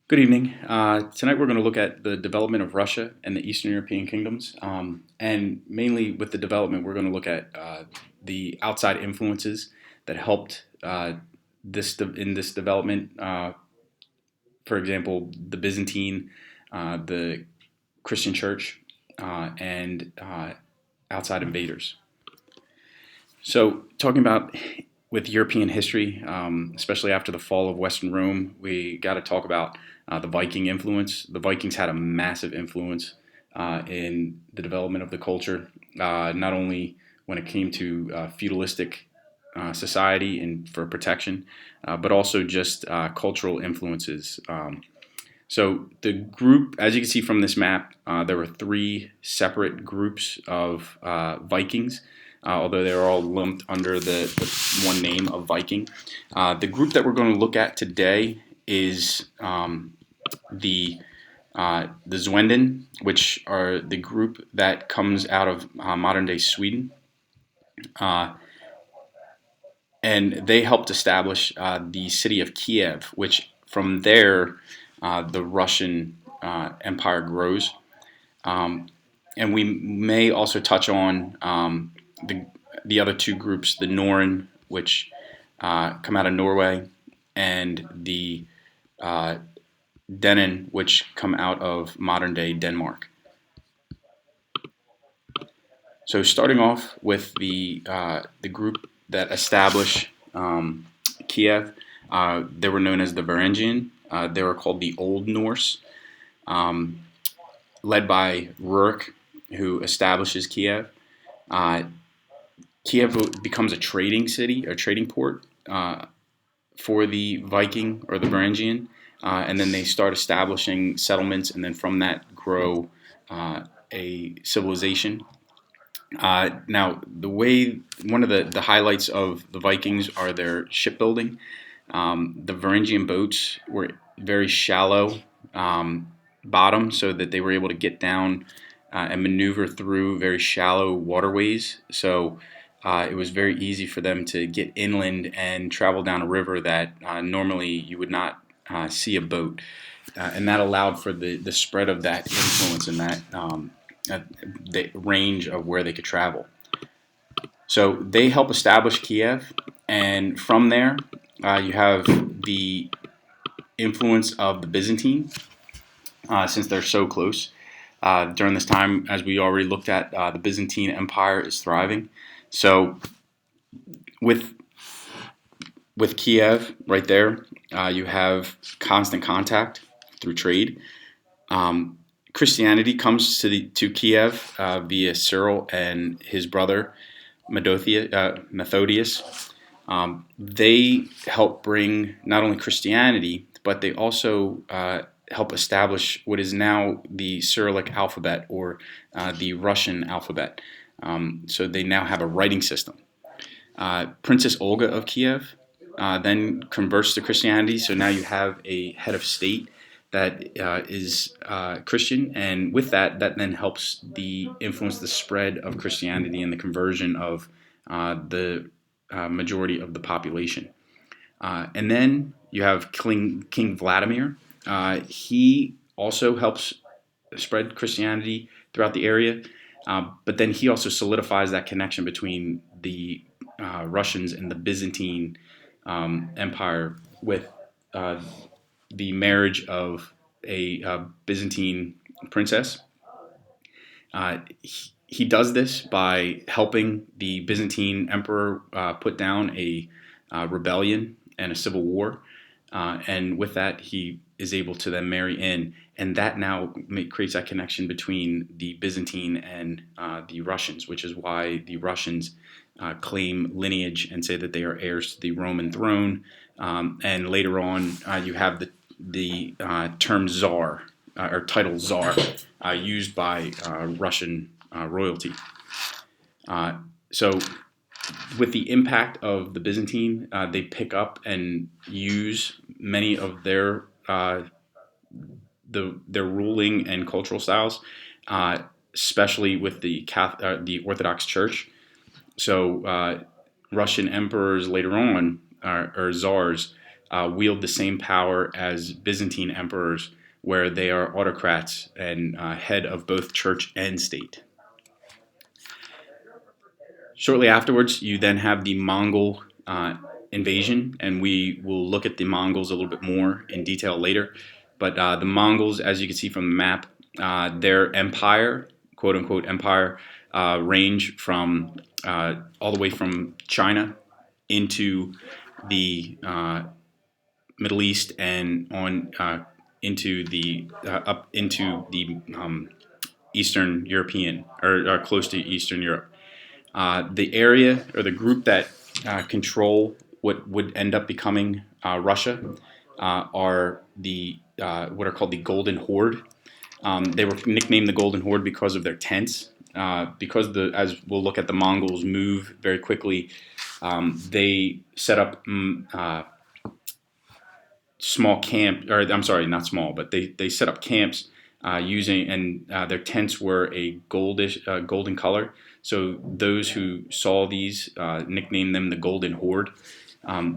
Good evening. Tonight we're going to look at the development of Russia and the Eastern European kingdoms. And mainly with the development, we're going to look at the outside influences that helped in this development. For example, the Byzantine, the Christian Church, and outside invaders. So, talking about with European history, especially after the fall of Western Rome, we got to talk about the Viking influence. The Vikings had a massive influence in the development of the culture, not only when it came to feudalistic society and for protection, but also just cultural influences. So the group, as you can see from this map, there were three separate groups of Vikings, although they were all lumped under the one name of Viking. The group that we're going to look at today is the the Zwenden, which are the group that comes out of modern day Sweden. Uh, and they helped establish the city of Kiev, which from there the Russian empire grows. Um, and we may also touch on the other two groups, the Norn, which come out of Norway, and the uh, Denon, which come out of modern day Denmark. So starting off with the group that established Kiev, they were known as the Varangian. They were called the Old Norse, um, led by Rurik, who establishes Kiev. Uh, Kiev becomes a trading city, a trading port for the Viking or the Varangian, and then they start establishing settlements, and then from that grow a civilization. Now, one of the highlights of the Vikings are their shipbuilding. The Varangian boats were very shallow bottom, so that they were able to get down and maneuver through very shallow waterways. So it was very easy for them to get inland and travel down a river that normally you would not see a boat. And that allowed for the spread of that influence and that the range of where they could travel. So they help establish Kiev, and from there you have the influence of the Byzantine, since they're so close. During this time, as we already looked at, the Byzantine Empire is thriving. So with Kiev right there, you have constant contact through trade. Um, Christianity comes to Kiev via Cyril and his brother Methodius. They help bring not only Christianity, but they also help establish what is now the Cyrillic alphabet, or the Russian alphabet. So they now have a writing system. Princess Olga of Kiev then converts to Christianity, so now you have a head of state that is Christian, and with that, that then helps influence the spread of Christianity and the conversion of the majority of the population. And then you have King Vladimir. He also helps spread Christianity throughout the area, but then he also solidifies that connection between the Russians and the Byzantine Empire with uh, the marriage of a Byzantine princess. He does this by helping the Byzantine emperor put down a rebellion and a civil war, and with that, he is able to then marry in, and that now creates that connection between the Byzantine and the Russians, which is why the Russians claim lineage and say that they are heirs to the Roman throne. And later on, you have the term czar, or title czar, used by Russian royalty. So with the impact of the Byzantine, they pick up and use many of their ruling and cultural styles, especially with the Orthodox Church. So Russian emperors later on, or czars, wield the same power as Byzantine emperors, where they are autocrats and head of both church and state. Shortly afterwards, you then have the Mongol invasion, and we will look at the Mongols a little bit more in detail later. But the Mongols, as you can see from the map, their empire, quote unquote empire, range from all the way from China into the Middle East and on into the up into the Eastern European or close to Eastern Europe. The area or the group that control what would end up becoming Russia are the what are called the Golden Horde. They were nicknamed the Golden Horde because of their tents. Because as we'll look at, the Mongols move very quickly. They set up small camp, or I'm sorry, not small, but they set up camps using, and their tents were a golden color. So those who saw these nicknamed them the Golden Horde.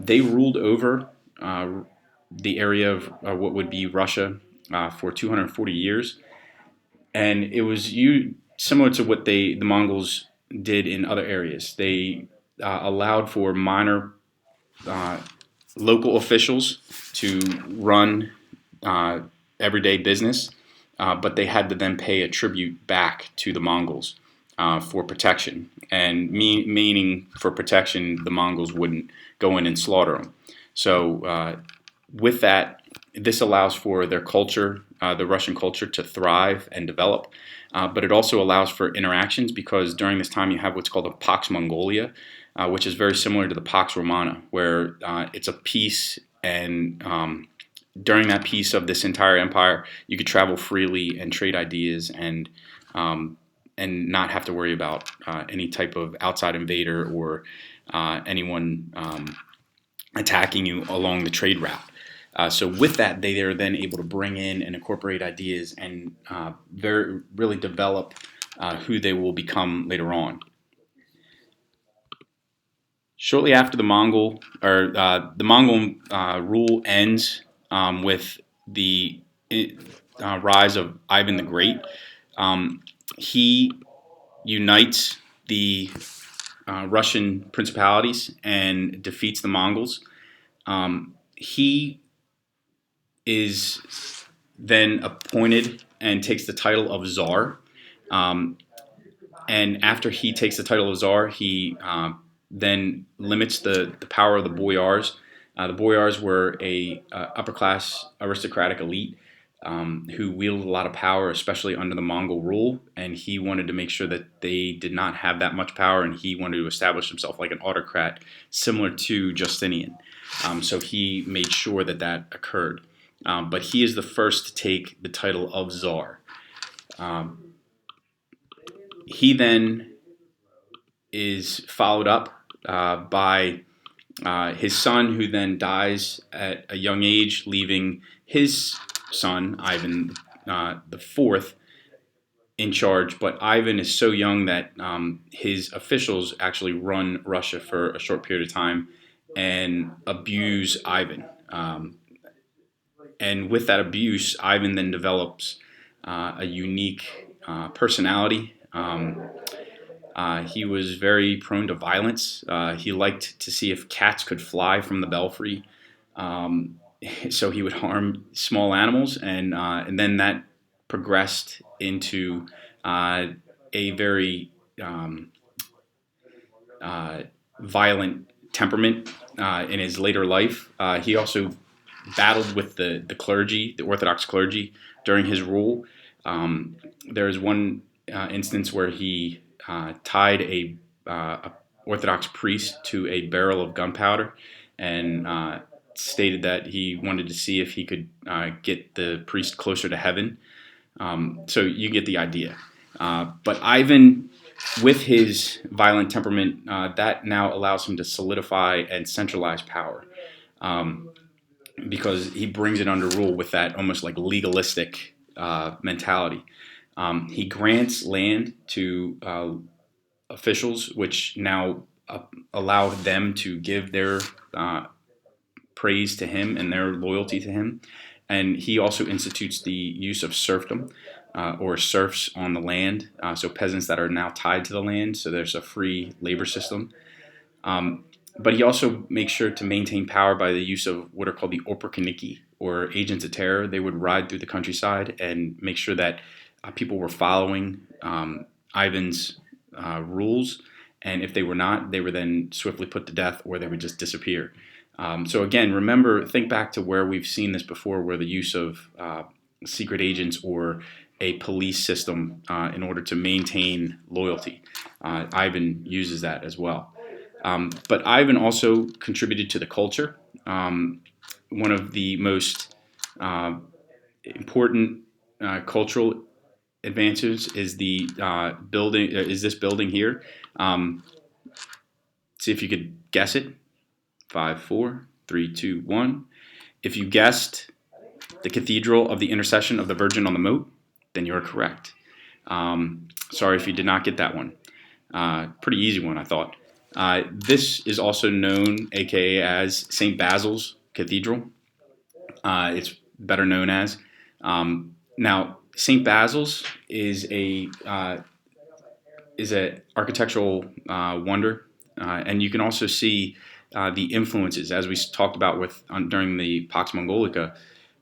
They ruled over the area of what would be Russia for 240 years, and it was similar to what the Mongols did in other areas. They allowed for minor local officials to run everyday business, but they had to then pay a tribute back to the Mongols for protection. And meaning for protection, the Mongols wouldn't go in and slaughter them. So with that, this allows for their culture, the Russian culture, to thrive and develop. But it also allows for interactions, because during this time you have what's called a Pax Mongolia, which is very similar to the Pax Romana, where it's a peace, and during that peace of this entire empire, you could travel freely and trade ideas and not have to worry about any type of outside invader or anyone attacking you along the trade route. So with that, they are then able to bring in and incorporate ideas and really develop who they will become later on. Shortly after the Mongol rule ends with the rise of Ivan the Great. He unites the Russian principalities and defeats the Mongols. He is then appointed and takes the title of Tsar. And after he takes the title of Tsar, he then limits the power of the boyars. The boyars were a upper class aristocratic elite who wielded a lot of power, especially under the Mongol rule. And he wanted to make sure that they did not have that much power, and he wanted to establish himself like an autocrat, similar to Justinian. So he made sure that that occurred. But he is the first to take the title of Tsar. He then is followed up by his son, who then dies at a young age, leaving his son, Ivan the Fourth, in charge. But Ivan is so young that his officials actually run Russia for a short period of time and abuse Ivan. And with that abuse, Ivan then develops a unique personality. He was very prone to violence. He liked to see if cats could fly from the belfry. So he would harm small animals, and then that progressed into a very violent temperament in his later life. He also battled with the clergy, the Orthodox clergy, during his rule. There's one instance where he tied a Orthodox priest to a barrel of gunpowder and stated that he wanted to see if he could get the priest closer to heaven. So you get the idea. But Ivan, with his violent temperament, that now allows him to solidify and centralize power, because he brings it under rule with that almost like legalistic mentality. He grants land to officials, which now allow them to give their praise to him and their loyalty to him. And he also institutes the use of serfdom, or serfs on the land, so peasants that are now tied to the land, so there's a free labor system. Um, but he also makes sure to maintain power by the use of what are called the Oporkoniki, or agents of terror. They would ride through the countryside and make sure that people were following Ivan's rules, and if they were not, they were then swiftly put to death, or they would just disappear. So again, think back to where we've seen this before, where the use of secret agents or a police system in order to maintain loyalty. Ivan uses that as well. But Ivan also contributed to the culture. One of the most important cultural advances is the building. Is this building here? See if you could guess it. 5, 4, 3, 2, 1. If you guessed the Cathedral of the Intercession of the Virgin on the Moat, then you're correct. Sorry if you did not get that one. Pretty easy one, I thought. This is also known, aka as St. Basil's Cathedral. It's better known as. Now, St. Basil's is a architectural wonder, and you can also see the influences, as we talked about during the Pax Mongolica.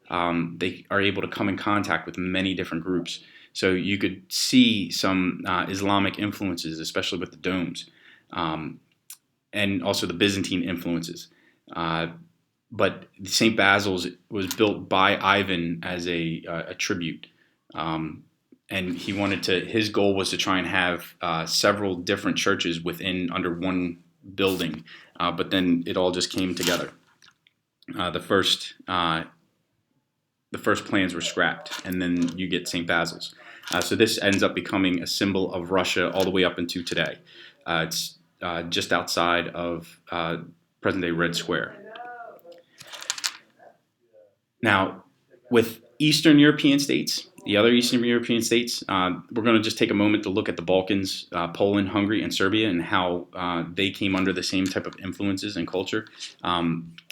They are able to come in contact with many different groups. So you could see some Islamic influences, especially with the domes, and also the Byzantine influences. But St. Basil's was built by Ivan as a tribute. And his goal was to try and have several different churches under one building, but then it all just came together. The first plans were scrapped, and then you get St. Basil's. So this ends up becoming a symbol of Russia all the way up into today. It's just outside of present-day Red Square. Now, with Eastern European states, the other Eastern European states, we're going to just take a moment to look at the Balkans, Poland, Hungary, and Serbia, and how they came under the same type of influences and culture,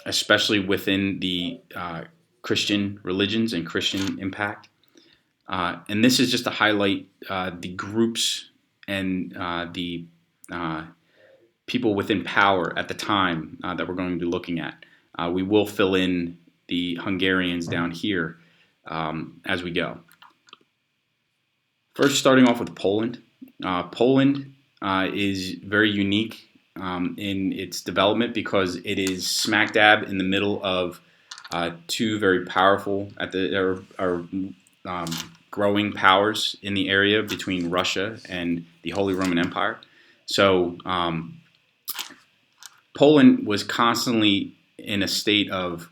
especially within the Christian religions and Christian impact. And this is just to highlight the groups and the people within power at the time that we're going to be looking at. We will fill in the Hungarians down here as we go. First, starting off with Poland. Poland is very unique in its development because it is smack dab in the middle of two very powerful growing powers in the area between Russia and the Holy Roman Empire. So Poland was constantly in a state of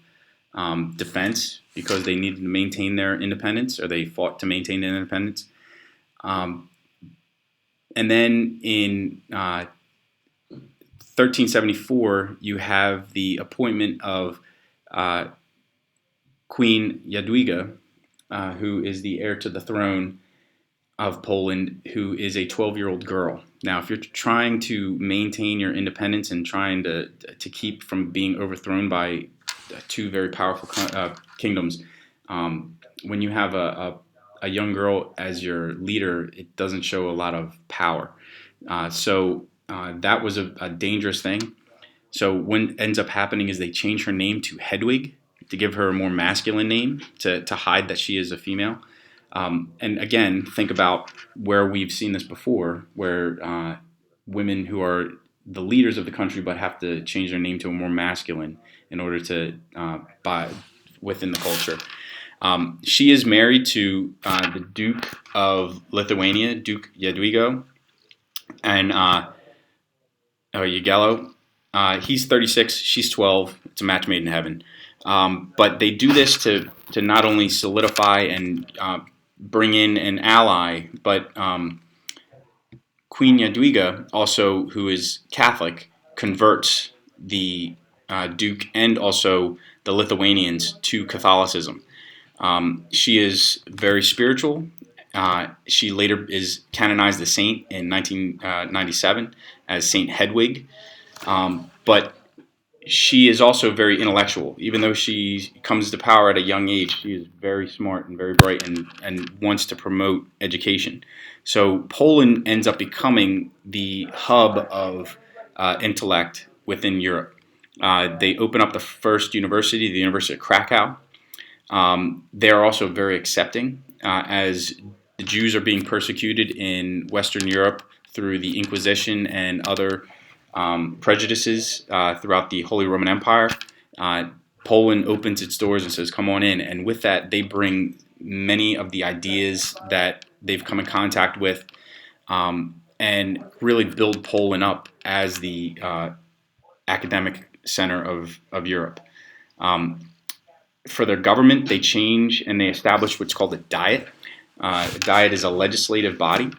defense because they needed to maintain their independence, or they fought to maintain their independence. And then in 1374, you have the appointment of Queen Jadwiga, who is the heir to the throne of Poland, who is a 12-year-old girl. Now, if you're trying to maintain your independence and trying to keep from being overthrown by two very powerful kingdoms, when you have a young girl as your leader, it doesn't show a lot of power. So that was a dangerous thing. So what ends up happening is they change her name to Hedwig to give her a more masculine name to hide that she is a female. And again, think about where we've seen this before, where women who are the leaders of the country but have to change their name to a more masculine in order to buy within the culture. She is married to the Duke of Lithuania, Duke Jadwiga, and Jagello. He's 36, she's 12. It's a match made in heaven. But they do this to not only solidify and bring in an ally, but Queen Jadwiga, also who is Catholic, converts the Duke and also the Lithuanians to Catholicism. She is very spiritual. She later is canonized as saint in 1997 as Saint Hedwig. But she is also very intellectual. Even though she comes to power at a young age, she is very smart and very bright, and wants to promote education. So Poland ends up becoming the hub of intellect within Europe. They open up the first university, the University of Krakow. They are also very accepting, as the Jews are being persecuted in Western Europe through the Inquisition and other prejudices throughout the Holy Roman Empire. Uh, Poland opens its doors and says, "Come on in," and with that, they bring many of the ideas that they've come in contact with, and really build Poland up as the academic center of Europe. Um, for their government, they change and they establish what's called a Diet. A Diet is a legislative body,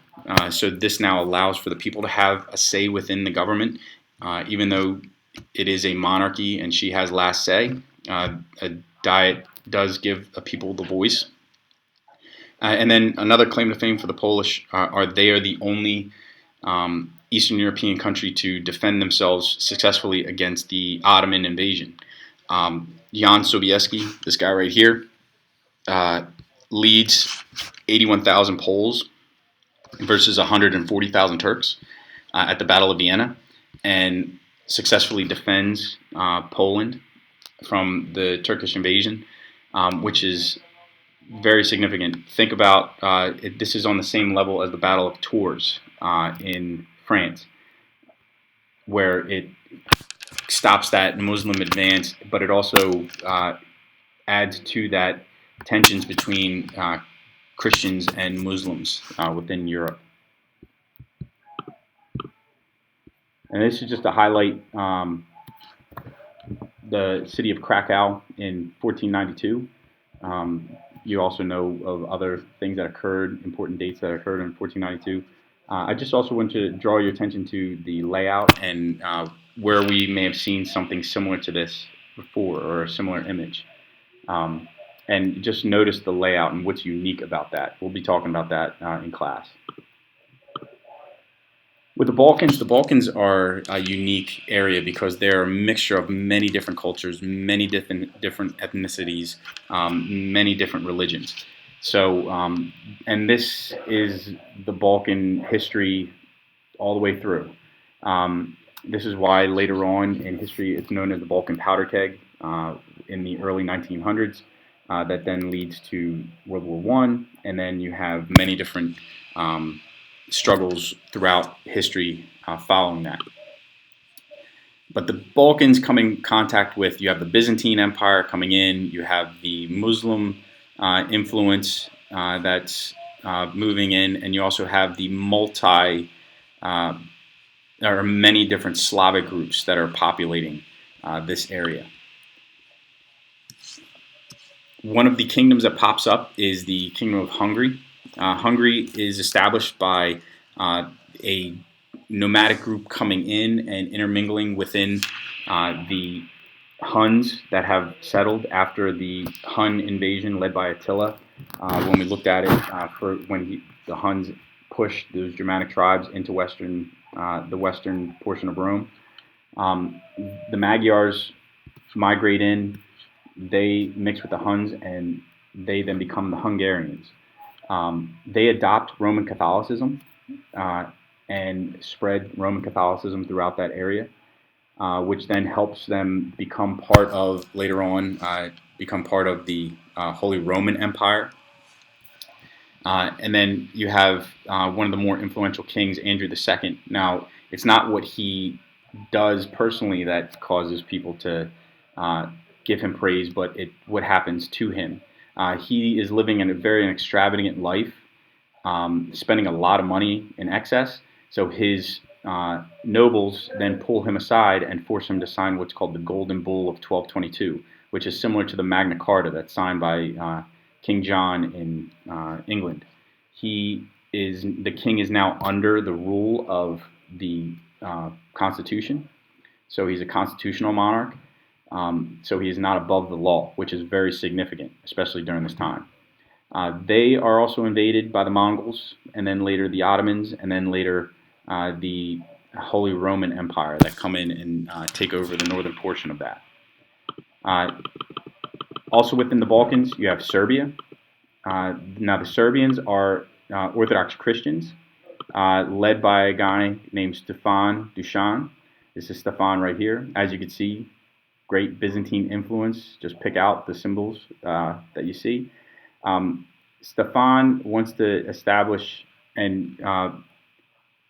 so this now allows for the people to have a say within the government, even though it is a monarchy and she has last say. A Diet does give a people the voice. And then another claim to fame for the Polish are they are the only Eastern European country to defend themselves successfully against the Ottoman invasion. Jan Sobieski, this guy right here, leads 81,000 Poles versus 140,000 Turks at the Battle of Vienna, and successfully defends Poland from the Turkish invasion, which is very significant. Think about this is on the same level as the Battle of Tours in France, where it stops that Muslim advance, but it also adds to that tensions between Christians and Muslims within Europe. And this is just to highlight the city of Krakow in 1492. You also know of other things that occurred, important dates that occurred in 1492. I just also want to draw your attention to the layout and where we may have seen something similar to this before, or a similar image. And just notice the layout and what's unique about that. We'll be talking about that in class. With the Balkans are a unique area because they're a mixture of many different cultures, many different ethnicities, many different religions. So, and this is the Balkan history all the way through. This is why later on in history it's known as the Balkan powder keg in the early 1900s. That then leads to World War I, and then you have many different struggles throughout history following that. But the Balkans come in contact with, you have the Byzantine Empire coming in, you have the Muslim influence that's moving in, and you also have the there are many different Slavic groups that are populating this area. One of the kingdoms that pops up is the Kingdom of Hungary. Hungary is established by a nomadic group coming in and intermingling within the Huns that have settled after the Hun invasion led by Attila. When we looked at it, the Huns pushed those Germanic tribes into the western portion of Rome. The Magyars migrate in. They mix with the Huns, and they then become the Hungarians. They adopt Roman Catholicism and spread Roman Catholicism throughout that area, which then helps them become part of, later on, become part of the Holy Roman Empire. And then you have one of the more influential kings, Andrew II. Now, it's not what he does personally that causes people to give him praise, but what happens to him. He is living in a very extravagant life, spending a lot of money in excess. So his nobles then pull him aside and force him to sign what's called the Golden Bull of 1222, which is similar to the Magna Carta that's signed by King John in England. The king is now under the rule of the Constitution, so he's a constitutional monarch. So he is not above the law, which is very significant, especially during this time. They are also invaded by the Mongols, and then later the Ottomans, and then later the Holy Roman Empire that come in and take over the northern portion of that. Also within the Balkans, you have Serbia. Now the Serbians are Orthodox Christians, led by a guy named Stefan Dusan. This is Stefan right here. As you can see, great Byzantine influence. Just pick out the symbols that you see. Stefan wants to establish and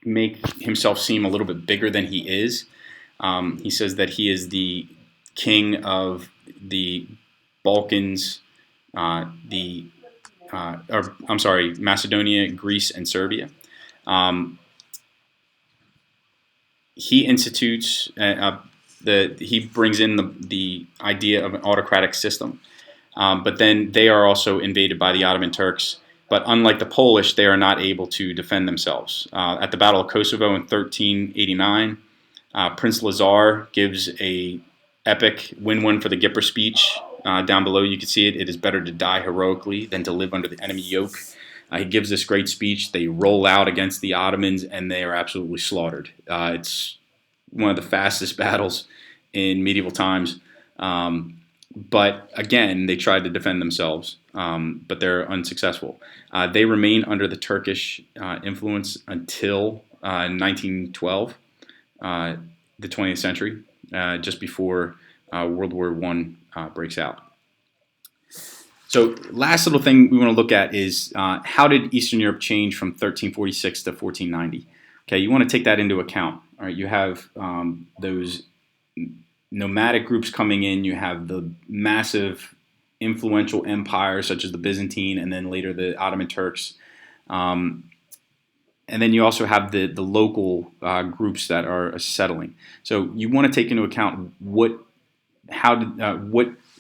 make himself seem a little bit bigger than he is. He says that he is the king of the Balkans, Macedonia, Greece, and Serbia. He institutes, he brings in the idea of an autocratic system. But then they are also invaded by the Ottoman Turks. But unlike the Polish, they are not able to defend themselves. At the Battle of Kosovo in 1389, Prince Lazar gives a epic win-win for the Gipper speech. Down below you can see it. It is better to die heroically than to live under the enemy yoke. He gives this great speech. They roll out against the Ottomans, and they are absolutely slaughtered. It's one of the fastest battles in medieval times. But again, they tried to defend themselves, but they're unsuccessful. They remain under the Turkish influence until 1912, the 20th century, just before World War I breaks out. So last little thing we want to look at is how did Eastern Europe change from 1346 to 1490? Okay, you want to take that into account. All right, you have those nomadic groups coming in. You have the massive influential empires such as the Byzantine and then later the Ottoman Turks. And then you also have the local groups that are settling. So you want to take into account what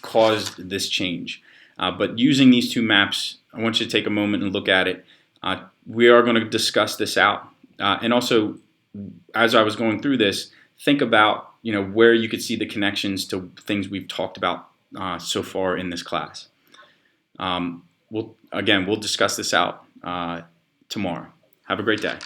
caused this change. But using these two maps, I want you to take a moment and look at it. We are going to discuss this out. And also, as I was going through this, think about where you could see the connections to things we've talked about so far in this class. We'll discuss this out tomorrow. Have a great day.